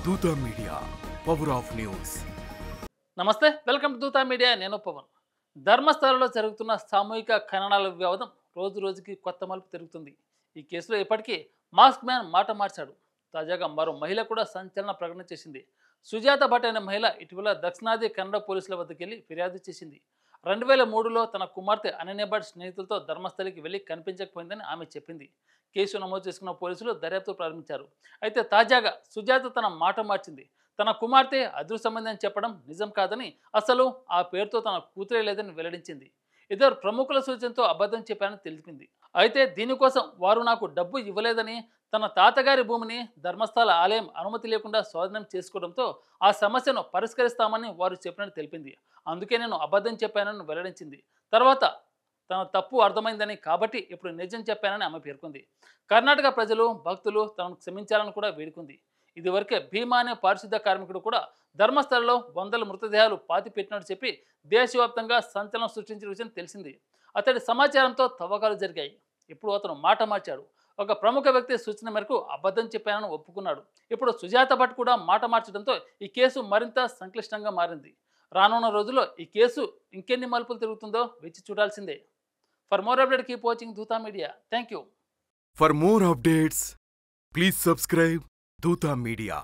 Dootha media power of news. నమస్తే, welcome to Dootha media. నేను పవన్. ధర్మస్థలంలో జరుగుతున్న సామూహిక ఖననాల వివాదం రోజు రోజుకి కొత్త మలుపు తిరుగుతుంది. ఈ కేసులో ఇప్పటికీ మాస్క్ మ్యాన్ మాట మార్చాడు. తాజాగా మరో మహిళ కూడా సంచలన ప్రకటన చేసింది. సుజాత భట్ అనే మహిళ ఇటీవల దక్షిణాది కన్నడ పోలీసుల వద్దకు వెళ్ళి ఫిర్యాదు చేసింది. 2003లో తన కుమార్తె అనన్య భట్ స్నేహితులతో ధర్మస్థలికి వెళ్ళి కనిపించకపోయిందని ఆమె చెప్పింది. కేసు నమోదు చేసుకున్న పోలీసులు దర్యాప్తు ప్రారంభించారు. అయితే తాజాగా సుజాత తన మాట మార్చింది. తన కుమార్తె అదృశ్యమైంది అని చెప్పడం నిజం కాదని, అసలు ఆ పేరుతో తన కూతురే లేదని వెల్లడించింది. ఇద్దరు ప్రముఖుల సూచనతో అబద్ధం చెప్పానని తెలిపింది. అయితే దీనికోసం వారు నాకు డబ్బు ఇవ్వలేదని, తన తాతగారి భూమిని ధర్మస్థల ఆలయం అనుమతి లేకుండా స్వాధీనం చేసుకోవడంతో ఆ సమస్యను పరిష్కరిస్తామని వారు చెప్పినట్టు తెలిపింది. అందుకే నేను అబద్ధం చెప్పానని వెల్లడించింది. తర్వాత తన తప్పు అర్థమైందని, కాబట్టి ఇప్పుడు నిజం చెప్పానని ఆమె పేర్కొంది. కర్ణాటక ప్రజలు, భక్తులు తనను క్షమించాలని కూడా వేడుకుంది. ఇదివరకే భీమా అనే పారిశుద్ధ కార్మికుడు కూడా ధర్మస్థలలో వందల మృతదేహాలు పాతి పెట్టినట్టు చెప్పి దేశవ్యాప్తంగా సంచలనం సృష్టించిన విషయం తెలిసింది. అతడి సమాచారంతో తవ్వకాలు జరిగాయి. ఇప్పుడు అతను మాట మార్చాడు. ఒక ప్రముఖ వ్యక్తి సూచన మేరకు అబద్ధం చెప్పానని ఒప్పుకున్నాడు. ఇప్పుడు సుజాత భట్ కూడా మాట మార్చడంతో ఈ కేసు మరింత సంక్లిష్టంగా మారింది. రానున్న రోజుల్లో ఈ కేసు ఇంకెన్ని మలుపులు తిరుగుతుందో వేచి చూడాల్సిందే. For more update keep watching Dootha media. Thank you. For more updates please subscribe Dootha media.